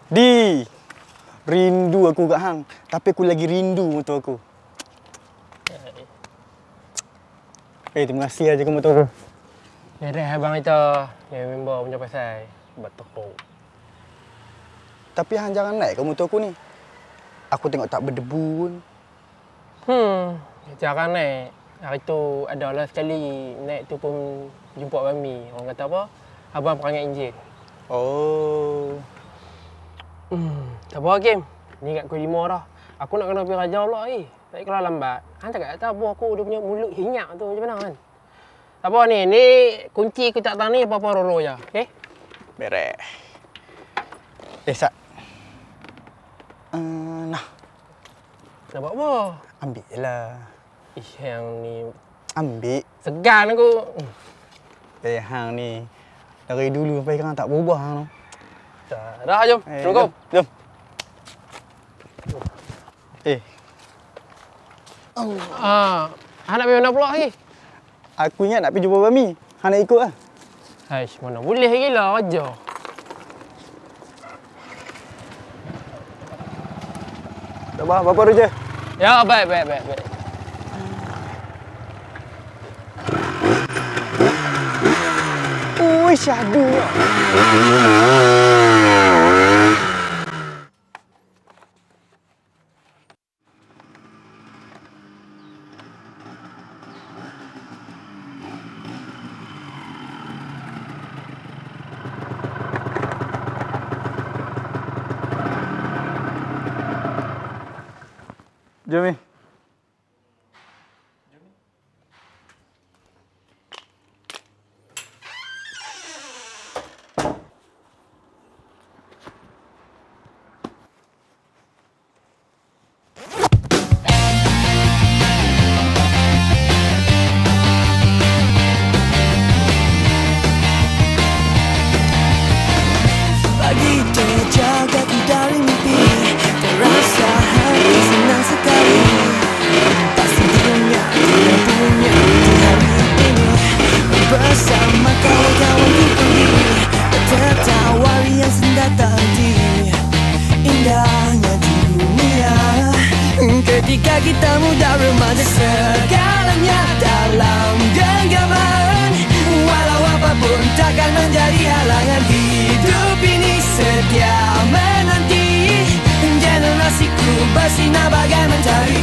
Di, rindu aku kat hang. Tapi aku lagi rindu motor aku. Terima kasih aja ke motor aku. Ya dah abang itu. Ya member punya pasal. Betul. Tapi hang jangan naik ke motor aku ni. Aku tengok tak berdebu pun. Jangan naik. Hari tu adalah sekali naik tu pun jumpa Bami. Orang kata apa? Abang perangai enjin. Oh. Tak apa Hakim. Ni kat Kuala 5 dah. Aku nak kena pergi Raja pula ni. Tak kalau lambat. Han tak tahu apa aku dia punya mulut hinyak tu macam mana kan. Tak apa ni kunci aku tak tahu ni apa-apa roro je. Okey? Beres. Sat. Nah. Nak buat apa? Ambil je lah. Yang ni Ambil. segan aku. Hang ni. Dari dulu sampai sekarang tak berubah hang tu. Dah jom. Assalamualaikum. Jom. Han nak pergi mana pula lagi? Aku ingat nak pergi jumpa Bami. Hang nak ikut lah. Haish, mana boleh gila Raja. Tak apa, apa je. Ya, baik. Ui, syahdu. Jom ni. Pagi terjagaku dari mimpi, terasa hati senang sekali. Pasti dunia tidak punya di hari ini. Bersama kawan-kawan ku pergi, tertawa yang sendat tadi. Indahnya di dunia ketika kita muda remaja, segalanya dalam genggaman. Walau apapun takkan menjadi halangan. Hidup ini setia menanti, generasiku bersinar bagai mentari.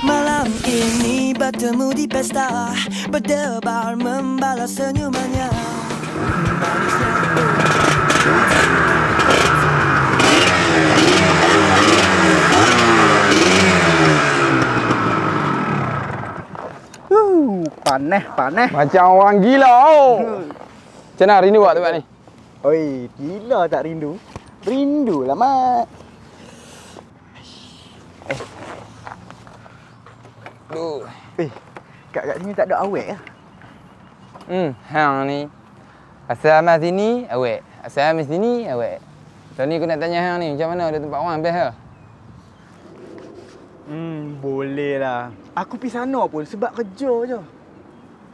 Malam ini bertemu di pesta, berdebar membalas senyumannya. Panas. Macam orang gila tau. Macam mana rindu buat tempat ni? Oi, gila tak rindu? Rindu lah, Mat. Aduh. Kat sini tak ada awet lah. Hang ni. Asal amas sini, awet. Asal amas sini, awet. So ni aku nak tanya hang ni, macam mana ada tempat orang best ke? Boleh lah. Aku pergi sana pun sebab kerja je.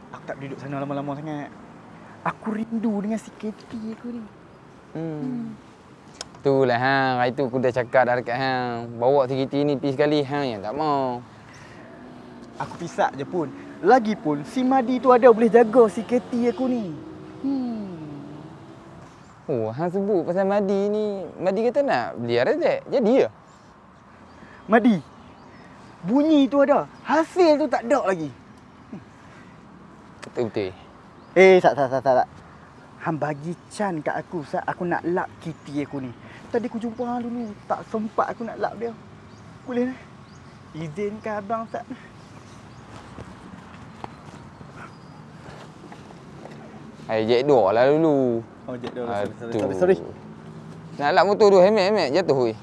Aku tak duduk sana lama-lama sangat. Aku rindu dengan si Katie aku ni. Itulah hang, hari tu aku dah cakap dah dekat hang. Bawa si Kitty ni pergi sekali, hang yang tak mau. Aku pisak je pun. Lagipun si Madi tu ada boleh jaga si Katie aku ni. Oh, hang sebut pasal Madi ni. Madi kata nak beli RZ. Jadi ya? Madi, bunyi tu ada. Hasil tu tak ada lagi. Betul-betul. Tak. Hang bagi can kat aku saat aku nak lap Kitty aku ni. Tadi aku jumpa hang dulu. Tak sempat aku nak lap dia. Boleh lah. Izinkan abang Sat. Jack dua lah dulu. Oh, Jack dah. Aduh. Sorry. Nak lap motor tu, hemat jatuh weh.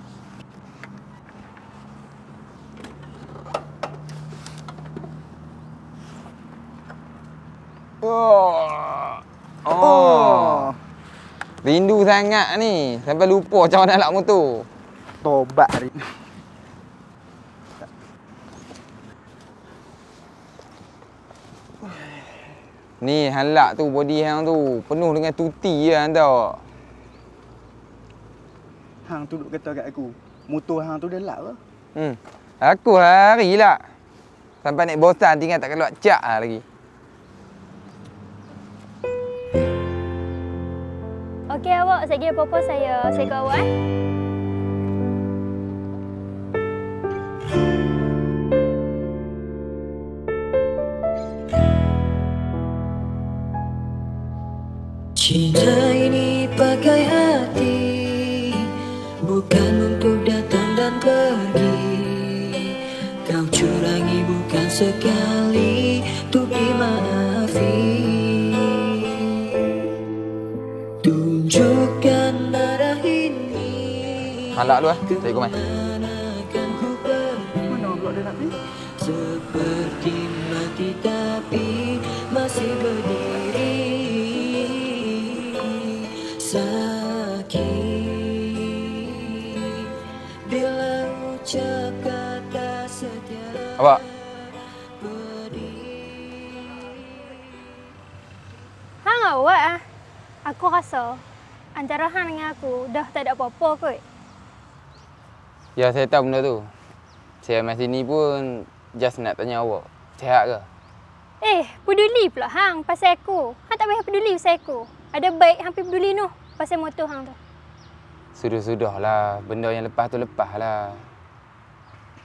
Oh. Rindu sangat ni. Sampai lupa macam mana nak motor. Tobat hari ni. Ni halak tu, body hang tu. Penuh dengan tuti je hang tahu. Hang tu duk kata kat aku, motor hang tu dah lap ke? Aku hari lah. Sampai naik bosan tinggal tak keluar cak lah lagi. Okey awak, saya kira apa-apa saya ke awak Cinta ini pakai hati, bukan untuk datang dan pergi. Kau curangi bukan sekali, untuk dimaafi. Tunjukkan arah ini. Halak lu saya ikut mai. Manakan ku pergi, Mana pula dia nak pergi? seperti mati tapi masih berdiri. Sakit bila ucap kata setia. Awak. Hang awak ah. Aku rasa antara hang dengan aku dah tak ada apa-apa kot. Ya, saya tahu benda tu. Saya masih ni pun just nak tanya awak. Sihat ke? Peduli pula hang pasal aku. Hang tak payah peduli pasal aku. Ada baik hampir peduli noh pasal motor hang tu. Sudah-sudahlah. Benda yang lepas tu lepaslah.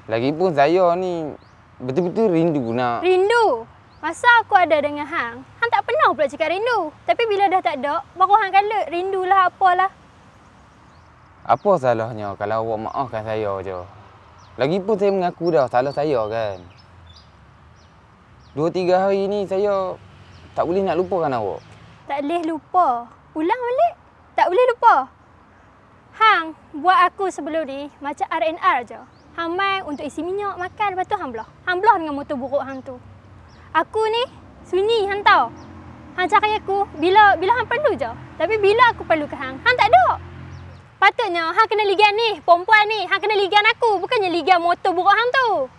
Lagipun saya ni betul-betul rindu nak. Rindu? Masa aku ada dengan hang, hang tak pernah pula cakap rindu. Tapi bila dah tak ada, baru hang kala rindulah apalah. Apa salahnya kalau awak maafkan saya je? Lagipun saya mengaku dah salah saya kan. 2-3 hari ni saya tak boleh nak lupakan awak. Tak boleh lupa. Ulang balik. Tak boleh lupa. Hang buat aku sebelum ni macam R&R je. Hang mai untuk isi minyak, makan, lepas tu hang belah. Hang belah dengan motor buruk hang tu. Aku ni sunyi hang tahu. Hang cari aku bila hang perlu je. Tapi bila aku perlu ke hang, hang tak ada. Patutnya hang kena ligan ni, perempuan ni. Hang kena ligan aku, bukannya ligan motor buruk hang tu.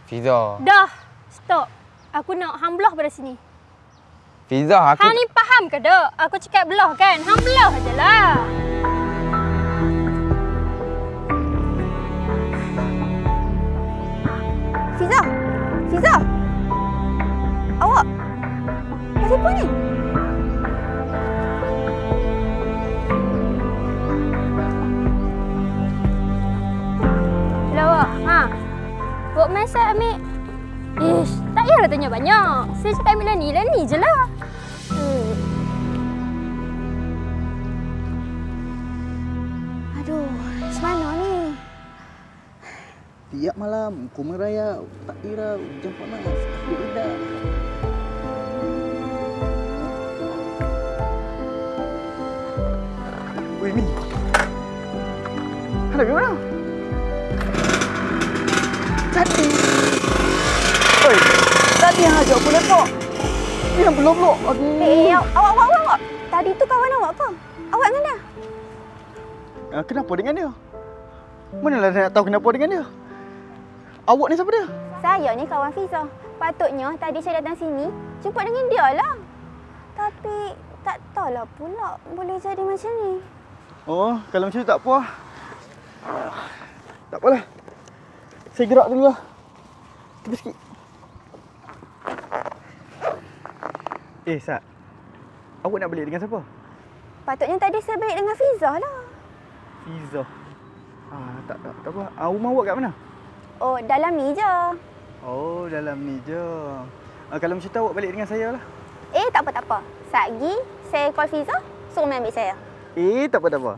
Fiza. Dah, stop. Aku nak hang belah pada sini. Fiza, aku... Hang ni faham ke tak? Aku cakap belah kan? Hang belah je lah. Fiza! Fiza! Awak! Macam apa ni? Hello awak. Buat masak ambil. Ish, tak payahlah tanya banyak. Saya cakap ambil lah ni je lah. Aduh, macam mana ni? Tiap malam aku merayap, tak kira hujan panas, aku lidah. Weh Mi, ada di mana? Tadi. Oi, tadi yang ajak aku lepak. Ni yang belum-belum. Aduh. Awak. Tadi tu kawan awak ke? Awak dengan dia? Kenapa dengan dia? Manalah saya nak tahu kenapa dengan dia? Awak ni siapa dia? Saya ni kawan Fiza. Patutnya tadi saya datang sini jumpa dengan dia lah. Tapi tak tahulah pula boleh jadi macam ni. Oh, kalau macam tu tak apa. Tak apalah. Saya gerak dulu lah. Tepi sikit. Sat. Awak nak balik dengan siapa? Patutnya tadi saya balik dengan Fiza lah. Fiza. Tak apa. Rumah awak kat mana? Oh, dalam ni je. Oh, dalam ni je. Kalau macam tu awak balik dengan saya lah. Tak apa. Saat lagi saya call Fiza, suruh mai ambil saya. Tak apa.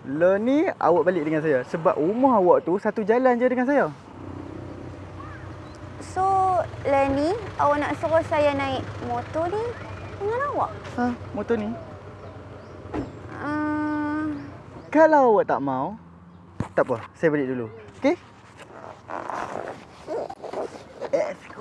Lo ni awak balik dengan saya. Sebab rumah awak tu satu jalan je dengan saya. So, Leni, awak nak suruh saya naik motor ni dengan awak? Motor ni? Kalau awak tak mau, tak apa. Saya balik dulu. Okey? Let's go.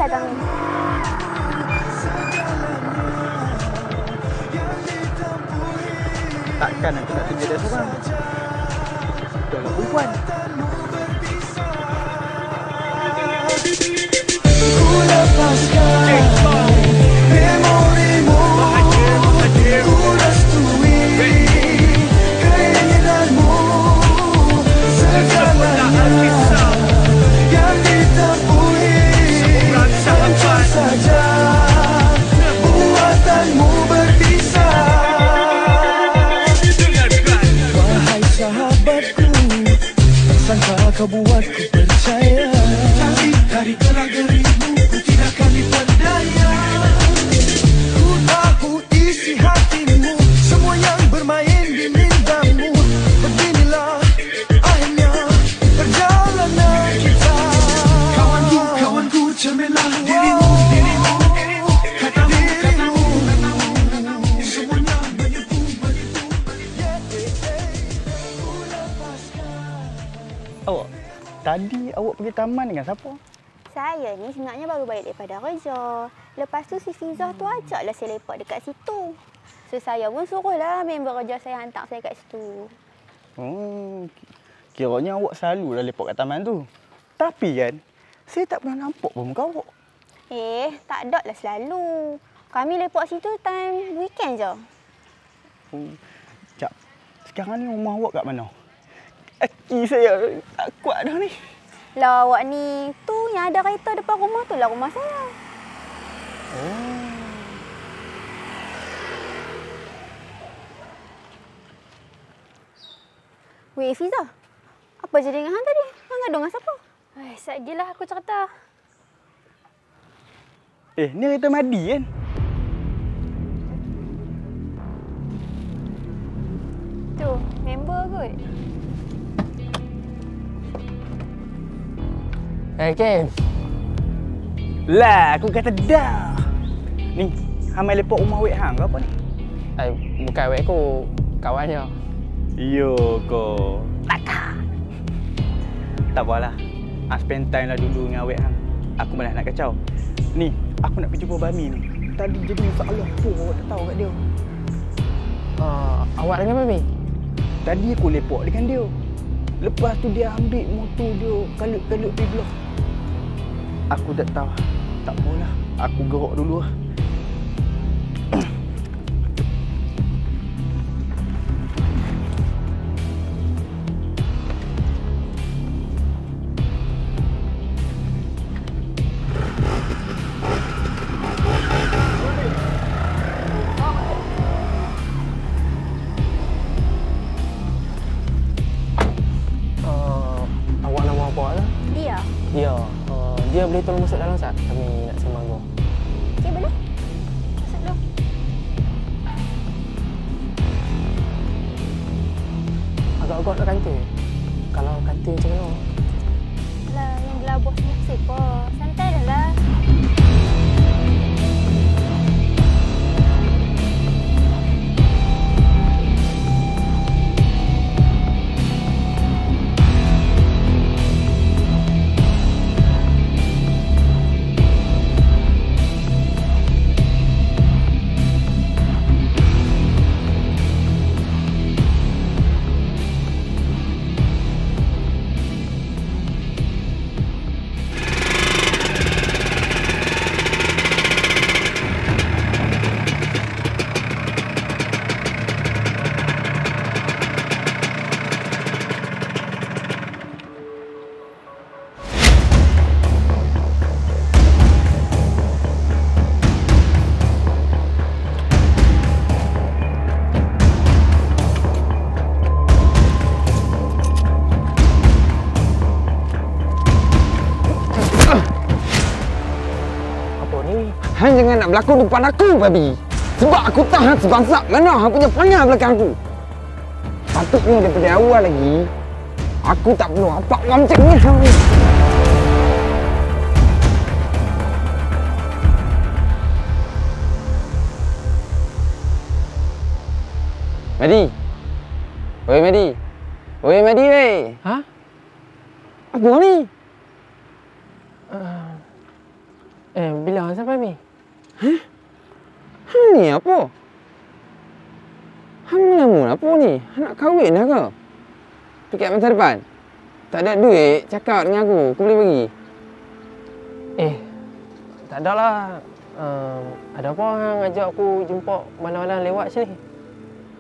datang ni? Takkan aku nak tinggal dia seorang. Dah lah perempuan. Ku lepaskan memorimu, ku restui keinginanmu, segalanya yang ditemui hancur saja buatanmu berpisah. Wahai sahabatku, sangka kau buatku percaya. Tapi dari gerak-gerikmu ku tidak akan diperdaya. Ku tahu isi hatimu, semua yang bermain di mindamu. Beginilah akhirnya perjalanan kita. Kawanku, kawanku, cerminlah dirimu, dirimu, katamu, katamu, semuanya menipu, menipu, ku lepaskan. Awak, tadi awak pergi taman dengan siapa? Saya ni sebenarnya baru balik daripada kerja. Lepas tu si Fizah tu ajaklah saya lepak dekat situ. So saya pun suruhlah member kerja saya hantar saya kat situ. Oh, kiranya awak selalu dah lepak kat taman tu. Tapi kan, saya tak pernah nampak pun muka awak. Tak ada lah selalu. Kami lepak situ time weekend je. Oh, Cak, sekarang ni rumah awak kat mana? Kaki saya tak kuat dah ni. Lah awak ni, tu yang ada kereta depan rumah tu lah rumah saya. Oh. Weh Fizah, apa jadi dengan hang tadi? Hang gaduh dengan siapa? Sajalah aku cerita. Ni kereta Madi kan? Tu, member kot. Kim. Lah, aku kata dah. Ni, hang main lepak rumah wek hang ke apa ni? Bukan wek aku, kawannya. Yo ko. Takkan. Tak apalah. Spend time lah dulu dengan awek hang. Aku malah nak kacau. Ni, aku nak pergi jumpa Bami ni. Tadi jadi masalah apa awak tak tahu kat dia. Awak dengan Mami? Tadi aku lepak dengan dia. Lepas tu dia ambil motor dia kalut-kalut pergi belah. Aku tak tahu. Tak apalah. Aku gerak dulu lah. Awak nama apa lah? Dia? Dia boleh tolong masuk dalam tak? Kami nak sembang kau. Okey, boleh? Masuk dulu. Agak-agak nak kantin. Kalau kantin macam mana? Lah, yang gelabah sangat siapa? Santai dah lah. Hang jangan nak berlaku depan aku, babi. Sebab aku tahan sebangsa mana hang punya perangai belakang aku. Patutnya daripada awal lagi, aku tak perlu apa orang macam ni hang ni. Madi. Oi Madi. Oi Madi weh. Ha? Apa ni? Bila hang sampai ni? Hang ni apa? Hang melamun apa ni? Hang nak kahwin dah ke? Tiket masa depan? Tak ada duit, cakap dengan aku boleh bagi. Tak ada lah. Ada apa hang ajak aku jumpa malam-malam lewat sini?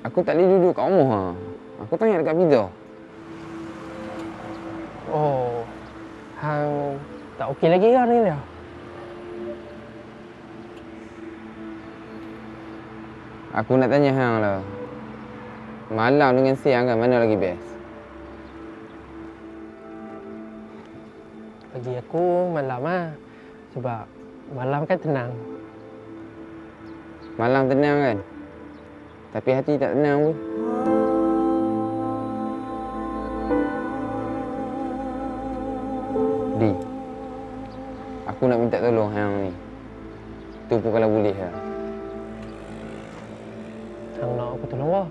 Aku tak boleh duduk kat rumah. Aku tanya dekat pizza. Oh, hang tak okey lagi ke hari ni dah? Aku nak tanya hang lah. Malam dengan siang kan mana lagi best? Bagi aku malam lah. Sebab malam kan tenang. Malam tenang kan? Tapi hati tak tenang pun. Di, aku nak minta tolong hang ni. Tu pun kalau boleh lah. Hang nak aku tolong apa?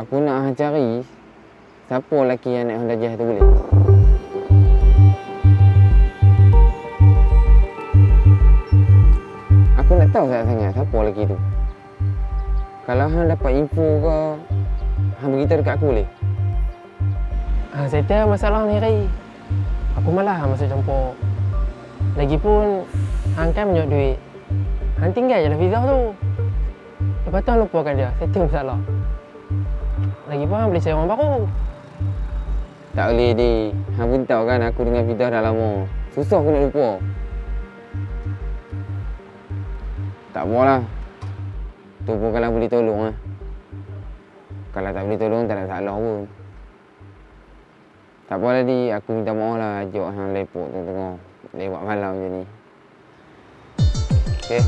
Aku nak hang cari siapa lelaki yang nak hang dajah tu boleh. Aku nak tahu sangat-sangat siapa lelaki tu. Kalau hang dapat info ke, hang beritahu dekat aku boleh? Hang settle masalah ni, Rai. Aku malah masuk campur. Lagipun, hang kan punya duit. Hang tinggal je lah visa tu. Lepas tu hang lupakan dia, settle masalah. Lagipun hang boleh cari orang baru. Tak boleh, Di. Hang pun tahu kan aku dengan Fidah dah lama. Susah aku nak lupa. Tak apalah. Tu pun kalau boleh tolong lah. Kalau tak boleh tolong, tak ada salah pun. Tak apalah, Di. Aku minta maaf lah ajak hang lepok tengah-tengah. Lewat malam macam ni. Okey?